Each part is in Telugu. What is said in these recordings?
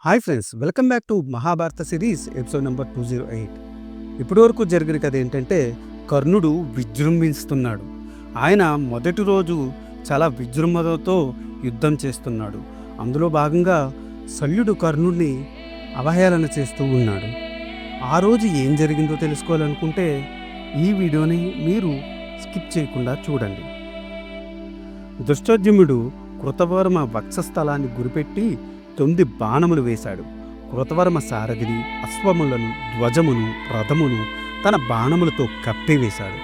Hi friends, welcome back to Mahabharata series episode number 208. ఇప్పటివరకు జరిగిన కథ ఏంటంటే, కర్ణుడు విజృంభిస్తున్నాడు. ఆయన మొదటి రోజు చాలా విజృంభణతో యుద్ధం చేస్తున్నాడు. అందులో భాగంగా శల్యుడు కర్ణుడిని అవహేళన చేస్తూ ఉన్నాడు. ఆ రోజు ఏం జరిగిందో తెలుసుకోవాలనుకుంటే ఈ వీడియోని మీరు స్కిప్ చేయకుండా చూడండి. దుష్టోద్యుమ్నుడు కృతవర్మ వక్షస్థలాన్ని గురిపెట్టి 9 బాణములు వేశాడు. కృతవర్మ సారథిని, అశ్వములను, ధ్వజమును, రథమును తన బాణములతో కప్పివేశాడు.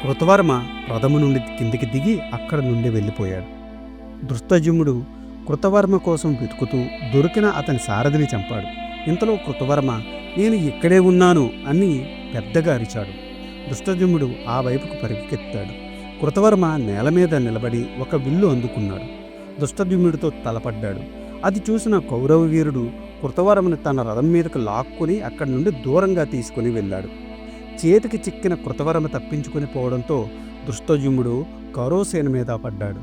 కృతవర్మ రథము నుండి కిందికి దిగి అక్కడ నుండి వెళ్ళిపోయాడు. ధృష్టద్యుమ్నుడు కృతవర్మ కోసం వెతుకుతూ దొరికిన అతని సారథిని చంపాడు. ఇంతలో కృతవర్మ నేను ఇక్కడే ఉన్నాను అని పెద్దగా అరిచాడు. ధృష్టద్యుమ్నుడు ఆ వైపుకు పరిగెత్తాడు. కృతవర్మ నేల మీద నిలబడి ఒక విల్లు అందుకున్నాడు. ధృష్టద్యుమ్నుడితో తలపడ్డాడు. అది చూసిన కౌరవ వీరుడు కృతవర్మని తన రథం మీదకు లాక్కుని అక్కడి నుండి దూరంగా తీసుకుని వెళ్ళాడు. చేతికి చిక్కిన కృతవర్మ తప్పించుకుని పోవడంతో ధృష్టద్యుమ్నుడు కౌరవసేన మీద పడ్డాడు.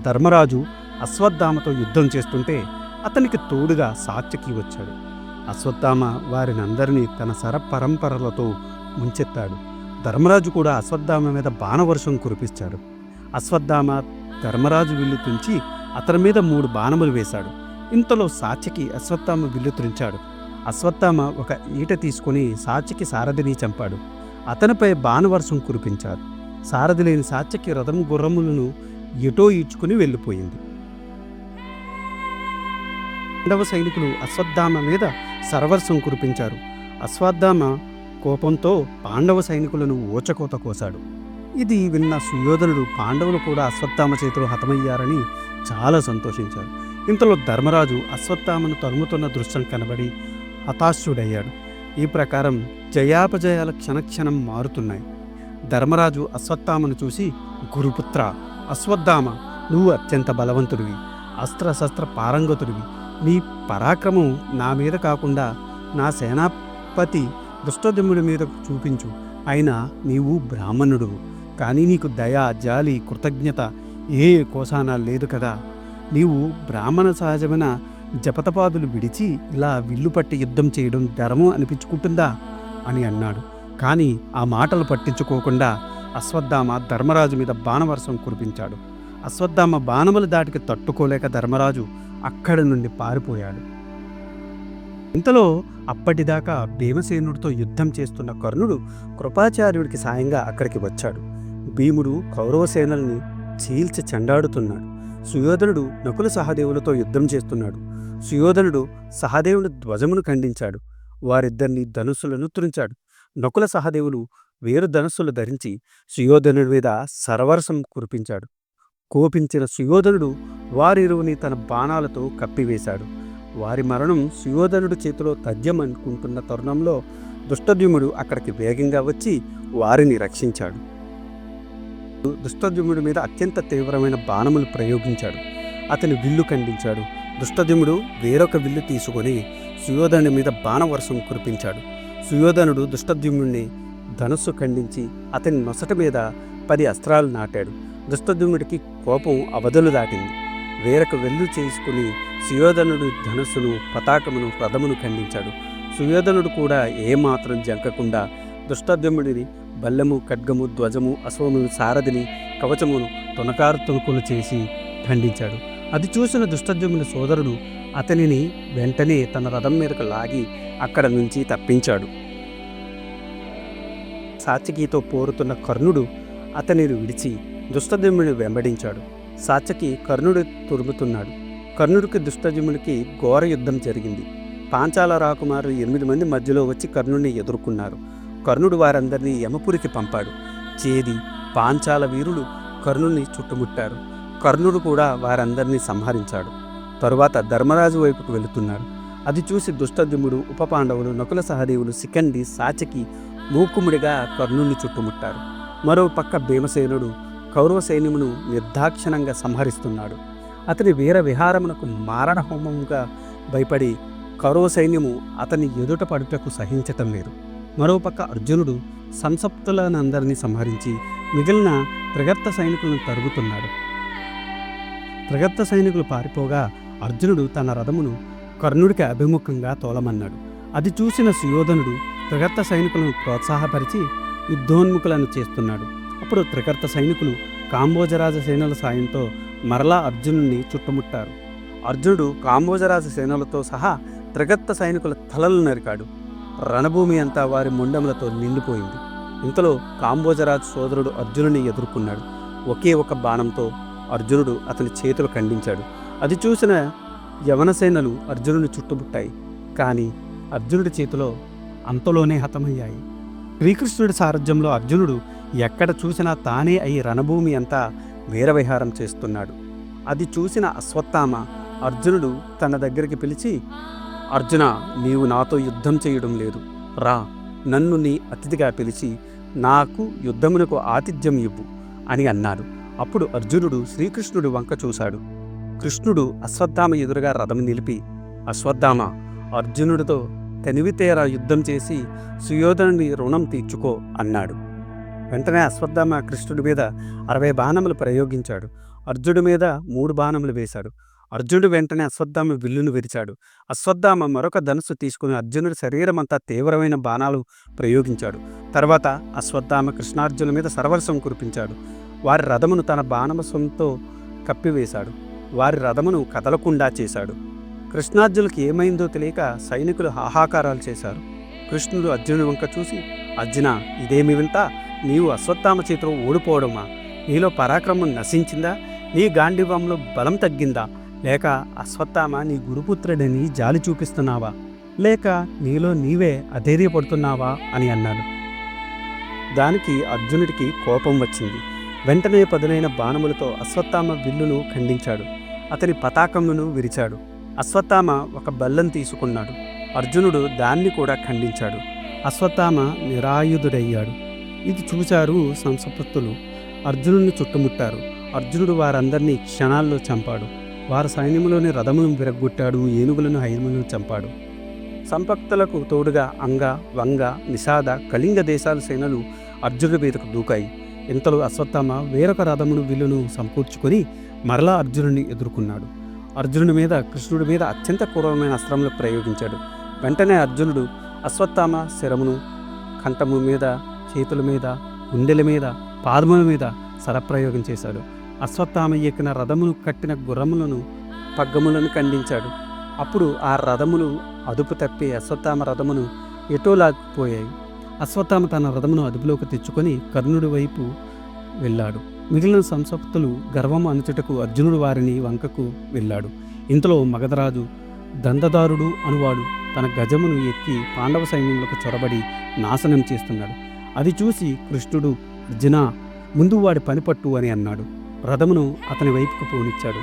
ధర్మరాజు అశ్వత్థామతో యుద్ధం చేస్తుంటే అతనికి తోడుగా సాత్యకి వచ్చాడు. అశ్వత్థామ వారినందరినీ తన పరంపరలతో ముంచెత్తాడు. ధర్మరాజు కూడా అశ్వత్థామ మీద బాణవర్షం కురిపించాడు. అశ్వత్థామ ధర్మరాజు విల్లు తుంచి అతని మీద 3 బాణములు వేశాడు. ఇంతలో సాత్యకి అశ్వత్థామ విల్లు త్రుంచాడు. అశ్వత్థామ ఒక ఈట తీసుకుని సాత్యకి సారథిని చంపాడు. అతనిపై బాణవర్షం కురిపించాడు. సారథి లేని సాత్యకి రథం గుర్రములను ఎటో ఈడ్చుకుని వెళ్ళిపోయింది. పాండవ సైనికులు అశ్వత్థామ మీద శరవర్షం కురిపించారు. అశ్వత్థామ కోపంతో పాండవ సైనికులను ఊచకోత కోశాడు. ఇది విన్న సుయోధనుడు పాండవులు కూడా అశ్వత్థామ చేతిలో హతమయ్యారని చాలా సంతోషించాడు. ఇంతలో ధర్మరాజు అశ్వత్థామను తరుముతున్న దృశ్యం కనబడి హతాశుడయ్యాడు. ఈ ప్రకారం జయాపజయాల క్షణక్షణం మారుతున్నాయి. ధర్మరాజు అశ్వత్థామను చూసి, గురుపుత్ర అశ్వత్థామ, నువ్వు అత్యంత బలవంతుడివి, అస్త్రశస్త్ర పారంగతుడివి. నీ పరాక్రమం నా మీద కాకుండా నా సేనాపతి ధృష్టద్యుమ్నుడి మీద చూపించు. అయినా నీవు బ్రాహ్మణుడు, కానీ నీకు దయ, జాలి, కృతజ్ఞత ఏ కోసానా లేదు కదా. నీవు బ్రాహ్మణ సహజమైన జపతపాదులు విడిచి ఇలా విల్లు పట్టి యుద్ధం చేయడం ధర్మం అనిపించుకుంటుందా అని అన్నాడు. కానీ ఆ మాటలు పట్టించుకోకుండా అశ్వత్థామ ధర్మరాజు మీద బాణవర్షం కురిపించాడు. అశ్వత్థామ బాణముల దాటికి తట్టుకోలేక ధర్మరాజు అక్కడి నుండి పారిపోయాడు. ఇంతలో అప్పటిదాకా భీమసేనుడితో యుద్ధం చేస్తున్న కర్ణుడు కృపాచార్యుడికి సాయంగా అక్కడికి వచ్చాడు. భీముడు కౌరవసేనల్ని చీల్చి చెండాడుతున్నాడు. సుయోధనుడు నకుల సహదేవులతో యుద్ధం చేస్తున్నాడు. సుయోధనుడు సహదేవుని ధ్వజమును ఖండించాడు. వారిద్దరిని ధనుస్సులను త్రుంచాడు. నకుల సహదేవులు వేరు ధనుస్సులు ధరించి సుయోధనుడి మీద శరవర్షం కురిపించాడు. కోపించిన సుయోధనుడు వారిరువుని తన బాణాలతో కప్పివేశాడు. వారి మరణం సుయోధనుడి చేతిలో తథ్యం అనుకుంటున్న తరుణంలో ధృష్టద్యుమ్నుడు అక్కడికి వేగంగా వచ్చి వారిని రక్షించాడు. ధృష్టద్యుమ్నుడి మీద అత్యంత తీవ్రమైన బాణములు ప్రయోగించాడు. అతని విల్లు ఖండించాడు. ధృష్టద్యుమ్నుడు వేరొక విల్లు తీసుకొని సుయోధనుడి మీద బాణవర్షం కురిపించాడు. సుయోధనుడు ధృష్టద్యుమ్నుడిని ధనుస్సు ఖండించి అతని నొసట మీద 10 అస్త్రాలు నాటాడు. ధృష్టద్యుమ్నుడికి కోపం అవధులు దాటింది. వేరొక వెల్లు చేసుకుని సుయోధనుడు ధనుస్సును, పతాకమును, రథమును ఖండించాడు. సుయోధనుడు కూడా ఏమాత్రం జంకకుండా ధృష్టద్యుమ్నుడిని బల్లెము, ఖడ్గము, ధ్వజము, అశ్వమును, సారథిని, కవచమును తునకారు తునుకులు చేసి ఖండించాడు. అది చూసిన ధృష్టద్యుమ్నుడి సోదరుడు అతనిని వెంటనే తన రథం మీదకు లాగి అక్కడ నుంచి తప్పించాడు. సాత్యకితో పోరుతున్న కర్ణుడు అతనిని విడిచి ధృష్టద్యుమ్నుడిని వెంబడించాడు. సాత్యకి కర్ణుడు తురుముతున్నాడు. కర్ణుడికి ధృష్టద్యుమ్నుడికి ఘోర యుద్ధం జరిగింది. పాంచాల రాకుమారులు 8 మంది మధ్యలో వచ్చి కర్ణుడిని ఎదుర్కొన్నారు. కర్ణుడు వారందరినీ యమపురికి పంపాడు. చేది, పాంచాల వీరులు కర్ణుడిని చుట్టుముట్టారు. కర్ణుడు కూడా వారందరినీ సంహరించాడు. తరువాత ధర్మరాజు వైపుకు వెళుతున్నాడు. అది చూసి ధృష్టద్యుమ్నుడు, ఉప పాండవులు, నకుల సహదేవులు, శిఖండి, సాత్యకి మూకుముడిగా కర్ణుడిని చుట్టుముట్టారు. మరో పక్క భీమసేనుడు కౌరవ సైన్యమును నిర్దాక్షిణంగా సంహరిస్తున్నాడు. అతని వీర విహారమునకు మారణ హోమంగా భయపడి కౌరవ సైన్యము అతని ఎదుట పడుటకు సహించటం లేదు. మరోపక్క అర్జునుడు సంసప్తులనందరినీ సంహరించి మిగిలిన త్రిగర్త సైనికులను తరుగుతున్నాడు. త్రిగర్త సైనికులు పారిపోగా అర్జునుడు తన రథమును కర్ణుడికి అభిముఖంగా తోలమన్నాడు. అది చూసిన సుయోధనుడు త్రికర్త సైనికులను ప్రోత్సాహపరిచి యుద్ధోన్ముఖులను చేస్తున్నాడు. అప్పుడు త్రికర్త సైనికులు కాంబోజరాజ సేనల సాయంతో మరలా అర్జునుడిని చుట్టుముట్టారు. అర్జునుడు కాంబోజరాజ సేనలతో సహా త్రికర్త సైనికుల తలలు నరికాడు. రణభూమి అంతా వారి మొండములతో నిండిపోయింది. ఇంతలో కాంబోజరాజు సోదరుడు అర్జునుడిని ఎదుర్కొన్నాడు. ఒకే ఒక బాణంతో అర్జునుడు అతని చేతులు ఖండించాడు. అది చూసిన యవనసేనలు అర్జునుడిని చుట్టుముట్టాయి. కానీ అర్జునుడి చేతిలో అంతలోనే హతమయ్యాయి. శ్రీకృష్ణుడి సారథ్యంలో అర్జునుడు ఎక్కడ చూసినా తానే అయి రణభూమి అంతా వీరవిహారం చేస్తున్నాడు. అది చూసిన అశ్వత్థామ అర్జునుడు తన దగ్గరికి పిలిచి, అర్జున, నీవు నాతో యుద్ధం చేయడం లేదు, రా, నన్ను నీ అతిథిగా పిలిచి నాకు యుద్ధమునకు ఆతిథ్యం ఇవ్వు అని అన్నాడు. అప్పుడు అర్జునుడు శ్రీకృష్ణుడి వంక చూశాడు. కృష్ణుడు అశ్వత్థామ ఎదురుగా రథం నిలిపి, అశ్వత్థామ, అర్జునుడితో తెలివితేరా యుద్ధం చేసి సుయోధనుడి రుణం తీర్చుకో అన్నాడు. వెంటనే అశ్వత్థామ కృష్ణుడి మీద 60 బాణములు ప్రయోగించాడు. అర్జునుడి మీద 3 బాణములు వేశాడు. అర్జునుడు వెంటనే అశ్వత్థామ విల్లును విరిచాడు. అశ్వత్థామ మరొక ధనుస్సు తీసుకుని అర్జునుడి శరీరమంతా తీవ్రమైన బాణాలు ప్రయోగించాడు. తర్వాత అశ్వత్థామ కృష్ణార్జునుల మీద సర్వస్వం కురిపించాడు. వారి రథమును తన బాణమస్వంతో కప్పివేశాడు. వారి రథమును కదలకుండా చేశాడు. కృష్ణార్జునులకు ఏమైందో తెలియక సైనికులు హాహాకారాలు చేశారు. కృష్ణుడు అర్జునుడి వంక చూసి, అర్జున, ఇదేమి వింత? నీవు అశ్వత్థామ చేతిలో ఓడిపోవడమా? నీలో పరాక్రమం నశించిందా? నీ గాంధీవంలో బలం తగ్గిందా? లేక అశ్వత్థామ నీ గురుపుత్రుడని జాలి చూపిస్తున్నావా? లేక నీలో నీవే అధైర్యపడుతున్నావా అని అన్నాడు. దానికి అర్జునుడికి కోపం వచ్చింది. వెంటనే పదునైన బాణములతో అశ్వత్థామ విల్లును ఖండించాడు. అతని పతాకమును విరిచాడు. అశ్వత్థామ ఒక బల్లం తీసుకున్నాడు. అర్జునుడు దాన్ని కూడా ఖండించాడు. అశ్వత్థామ నిరాయుధుడయ్యాడు. ఇది చూశారు సంసప్తులు. అర్జునుడిని చుట్టుముట్టారు. అర్జునుడు వారందరినీ క్షణాల్లో చంపాడు. వారి సైన్యంలోని రథములను విరగ్గొట్టాడు. ఏనుగులను హైమలను చంపాడు. సంపక్తులకు తోడుగా అంగ, వంగ, నిషాద, కళింగ దేశాల సేనలు అర్జునుడి మీదకు దూకాయి. ఇంతలో అశ్వత్థామ వేరొక రథమును విల్లును సమకూర్చుకొని మరలా అర్జునుడిని ఎదుర్కొన్నాడు. అర్జునుడి మీద కృష్ణుడి మీద అత్యంత క్రూరమైన అస్త్రములు ప్రయోగించాడు. వెంటనే అర్జునుడు అశ్వత్థామ శరమును, కంఠము మీద, చేతుల మీద, గుండెల మీద, పాదముల మీద శరప్రయోగం చేశాడు. అశ్వత్థామ ఎక్కిన రథమును కట్టిన గుర్రములను, పగ్గములను ఖండించాడు. అప్పుడు ఆ రథములు అదుపు తప్పి అశ్వత్థామ రథమును ఎటో లాక్కుపోయాయి. అశ్వత్థామ తన రథమును అదుపులోకి తెచ్చుకొని కర్ణుడి వైపు వెళ్ళాడు. మిగిలిన సంసప్తులు గర్వము అనుచుటకు అర్జునుడు వారిని వంకకు వెళ్ళాడు. ఇంతలో మగధరాజు దండదారుడు అనువాడు తన గజమును ఎక్కి పాండవ సైన్యంలోకి చొరబడి నాశనం చేస్తున్నాడు. అది చూసి కృష్ణుడు, అర్జున, ముందు వాడి పనిపట్టు అని అన్నాడు. రథమును అతని వైపుకు పోనిచ్చాడు.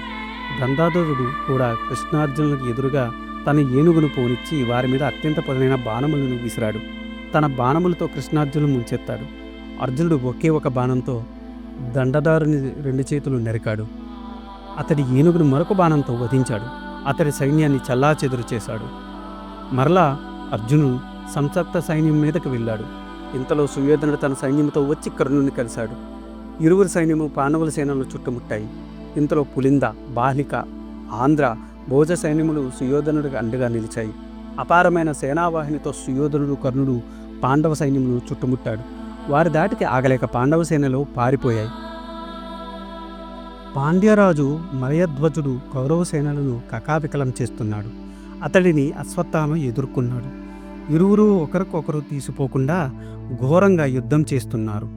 దండాధరుడు కూడా కృష్ణార్జునులకు ఎదురుగా తన ఏనుగును పోనిచ్చి వారి మీద అత్యంత పదునైన బాణములను విసిరాడు. తన బాణములతో కృష్ణార్జునులు ముంచెత్తాడు. అర్జునుడు ఒకే ఒక బాణంతో దండదారుని 2 చేతులు నరికాడు. అతడి ఏనుగును మరొక బాణంతో వధించాడు. అతడి సైన్యాన్ని చల్లాచెదురు చేశాడు. మరలా అర్జునుడు సంసప్త సైన్యం మీదకి వెళ్ళాడు. ఇంతలో సుయోధనుడు తన సైన్యంతో వచ్చి కర్ణుడిని కలిశాడు. ఇరువురు సైన్యము పాండవుల సేనలను చుట్టుముట్టాయి. ఇంతలో పులింద, బాహ్లిక, ఆంధ్ర, భోజ సైన్యములు సుయోధనుడికి అండగా నిలిచాయి. అపారమైన సేనావాహినితో సుయోధనుడు, కర్ణుడు పాండవ సైన్యమును చుట్టుముట్టాడు. వారి దాటికి ఆగలేక పాండవ సేనలు పారిపోయాయి. పాండ్యరాజు మలయధ్వజుడు కౌరవ సేనలను కకావికలం చేస్తున్నాడు. అతడిని అశ్వత్థామ ఎదుర్కొన్నాడు. ఇరువురు ఒకరికొకరు తీసిపోకుండా ఘోరంగా యుద్ధం చేస్తున్నారు.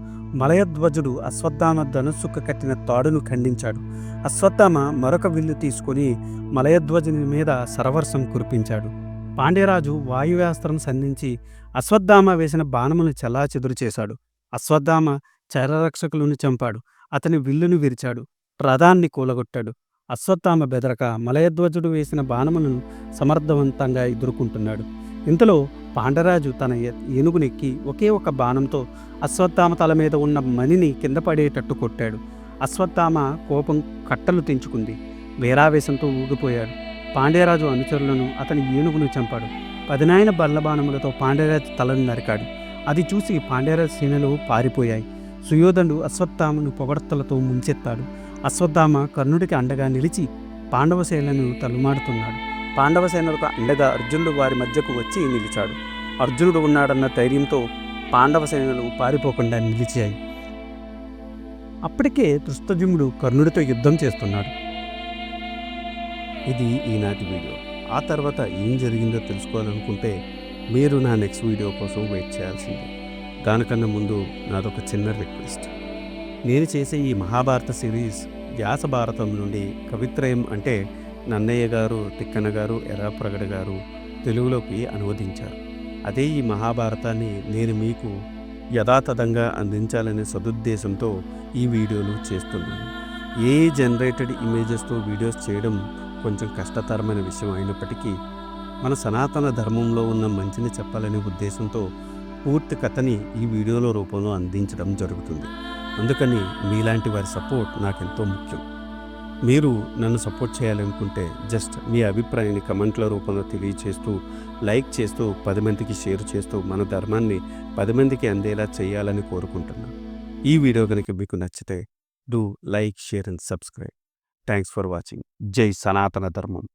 మలయధ్వజుడు అశ్వత్థామ ధనుస్సుకు కట్టిన తాడును ఖండించాడు. అశ్వత్థామ మరొక విల్లు తీసుకుని మలయధ్వజుని మీద సరవర్షం కురిపించాడు. పాండ్యరాజు వాయువ్యాస్త్రం సంధించి అశ్వత్థామ వేసిన బాణములను చెల్లాచెదురు చేశాడు. అశ్వత్థామ చరరక్షకులను చంపాడు. అతని విల్లును విరిచాడు. రథాన్ని కూలగొట్టాడు. అశ్వత్థామ బెదరక మలయధ్వజుడు వేసిన బాణములను సమర్థవంతంగా ఎదుర్కొంటున్నాడు. ఇంతలో పాండరాజు తన ఏనుగునెక్కి ఒకే ఒక బాణంతో అశ్వత్థామ తల మీద ఉన్న మణిని కింద పడేటట్టు కొట్టాడు. అశ్వత్థామ కోపం కట్టలు తెంచుకుంది. వీరావేశంతో ఊగిపోయాడు. పాండ్యరాజు అనుచరులను, అతని ఏనుగును చంపాడు. పదినాయన బల్లబాణములతో పాండ్యరాజు తలను నరికాడు. అది చూసి పాండ్యరాజు సేనలు పారిపోయాయి. సుయోధనుడు అశ్వత్థామను పొగడ్తలతో ముంచెత్తాడు. అశ్వత్థామ కర్ణుడికి అండగా నిలిచి పాండవ సేనలను తలుమాడుతున్నాడు. పాండవ సేనలకు అండగా అర్జునుడు వారి మధ్యకు వచ్చి నిలిచాడు. అర్జునుడు ఉన్నాడన్న ధైర్యంతో పాండవ సేనలు పారిపోకుండా నిలిచాయి. అప్పటికే ధృష్టద్యుమ్నుడు కర్ణుడితో యుద్ధం చేస్తున్నాడు. ఇది ఈనాటి వీడియో. ఆ తర్వాత ఏం జరిగిందో తెలుసుకోవాలనుకుంటే మీరు నా నెక్స్ట్ వీడియో కోసం వెయిట్ చేయాల్సిందే. దానికన్నా ముందు నాదొక చిన్న రిక్వెస్ట్. నేను చేసే ఈ మహాభారత సిరీస్ వ్యాస భారతం నుండి కవిత్రయం అంటే నన్నయ్య గారు, తిక్కన గారు, ఎర్రాప్రగడ గారు తెలుగులోకి అనువదించారు. అదే ఈ మహాభారతాన్ని నేను మీకు యథాతథంగా అందించాలనే సదుద్దేశంతో ఈ వీడియోలు చేస్తున్నాను. ఏ జనరేటెడ్ ఇమేజెస్తో వీడియోస్ చేయడం కొంచెం కష్టతరమైన విషయం అయినప్పటికీ మన సనాతన ధర్మంలో ఉన్న మంచిని చెప్పాలనే ఉద్దేశంతో పూర్తి కథని ఈ వీడియోలో రూపంలో అందించడం జరుగుతుంది. అందుకని మీలాంటి వారి సపోర్ట్ నాకెంతో ముఖ్యం. మీరు నన్ను సపోర్ట్ చేయాలనుకుంటే జస్ట్ మీ అభిప్రాయాన్ని కమెంట్ల రూపంలో తెలియచేస్తూ, లైక్ చేస్తూ, 10 మందికి షేర్ చేస్తూ మన ధర్మాన్ని 10 మందికి అందేలా చేయాలని కోరుకుంటున్నాను. ఈ వీడియో కనుక మీకు నచ్చితే do like, share and subscribe. Thanks for watching. జై సనాతన ధర్మం.